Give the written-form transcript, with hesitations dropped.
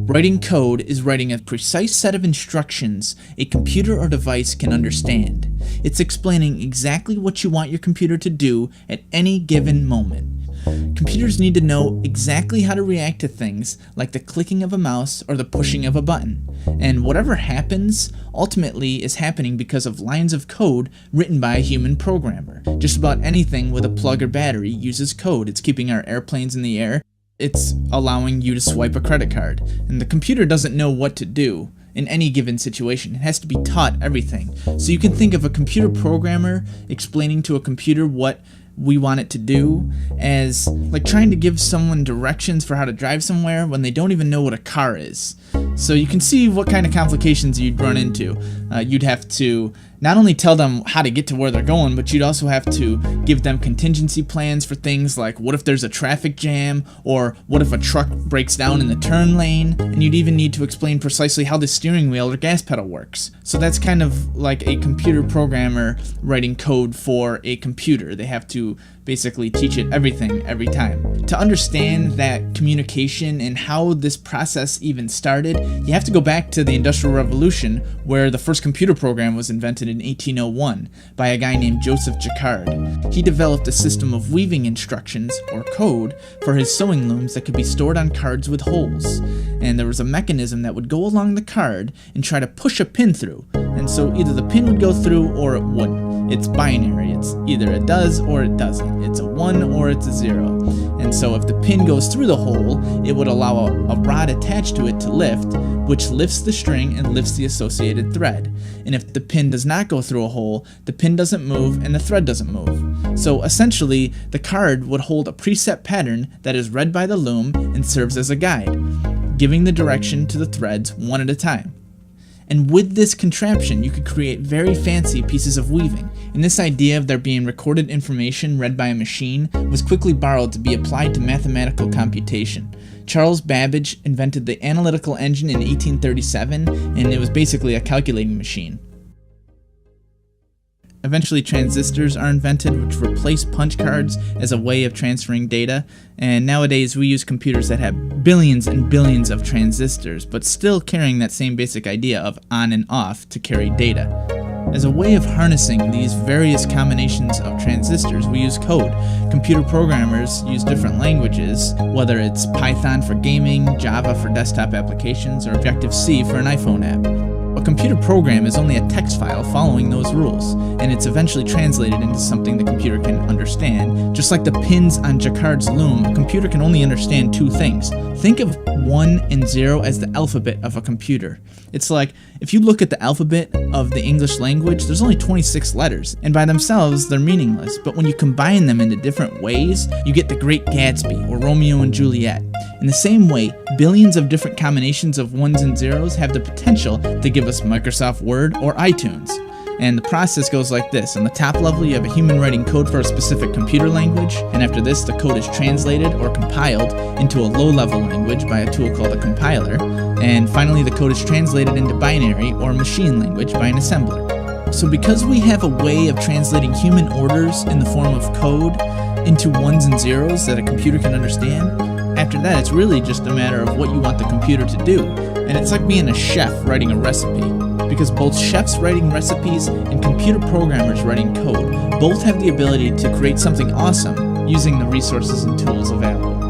Writing code is writing a precise set of instructions a computer or device can understand. It's explaining exactly what you want your computer to do at any given moment. Computers need to know exactly how to react to things like the clicking of a mouse or the pushing of a button. And whatever happens, ultimately is happening because of lines of code written by a human programmer. Just about anything with a plug or battery uses code. It's keeping our airplanes in the air. It's allowing you to swipe a credit card. And the computer doesn't know what to do in any given situation. It has to be taught everything. So you can think of a computer programmer explaining to a computer what we want it to do as like trying to give someone directions for how to drive somewhere when they don't even know what a car is. So you can see what kind of complications you'd run into. You'd have to not only tell them how to get to where they're going, but you'd also have to give them contingency plans for things like what if there's a traffic jam, or what if a truck breaks down in the turn lane, and you'd even need to explain precisely how the steering wheel or gas pedal works. So that's kind of like a computer programmer writing code for a computer. They have to basically teach it everything every time. To understand that communication and how this process even started, you have to go back to the Industrial Revolution, where the first computer program was invented in 1801 by a guy named Joseph Jacquard. He developed a system of weaving instructions, or code, for his sewing looms that could be stored on cards with holes. And there was a mechanism that would go along the card and try to push a pin through. And so either the pin would go through or it wouldn't. It's binary. It's either it does or it doesn't. It's a 1 or it's a 0. And so if the pin goes through the hole, it would allow a rod attached to it to lift, which lifts the string and lifts the associated thread. And if the pin does not go through a hole, the pin doesn't move and the thread doesn't move. So essentially, the card would hold a preset pattern that is read by the loom and serves as a guide, giving the direction to the threads one at a time. And with this contraption, you could create very fancy pieces of weaving. And this idea of there being recorded information read by a machine was quickly borrowed to be applied to mathematical computation. Charles Babbage invented the analytical engine in 1837, and it was basically a calculating machine. Eventually, transistors are invented, which replace punch cards as a way of transferring data, and nowadays we use computers that have billions and billions of transistors, but still carrying that same basic idea of on and off to carry data. As a way of harnessing these various combinations of transistors, we use code. Computer programmers use different languages, whether it's Python for gaming, Java for desktop applications, or Objective-C for an iPhone app. A computer program is only a text file following those rules, and it's eventually translated into something the computer can understand. Just like the pins on Jacquard's loom, a computer can only understand two things. Think of 1 and 0 as the alphabet of a computer. It's like, if you look at the alphabet of the English language, there's only 26 letters, and by themselves, they're meaningless. But when you combine them into different ways, you get The Great Gatsby or Romeo and Juliet. In the same way, billions of different combinations of 1s and 0s have the potential to give us Microsoft Word or iTunes. And the process goes like this. On the top level, you have a human writing code for a specific computer language, and after this, the code is translated or compiled into a low-level language by a tool called a compiler, and finally the code is translated into binary or machine language by an assembler. So because we have a way of translating human orders in the form of code into 1s and 0s that a computer can understand, after that it's really just a matter of what you want the computer to do. And it's like being a chef writing a recipe, because both chefs writing recipes and computer programmers writing code both have the ability to create something awesome using the resources and tools available.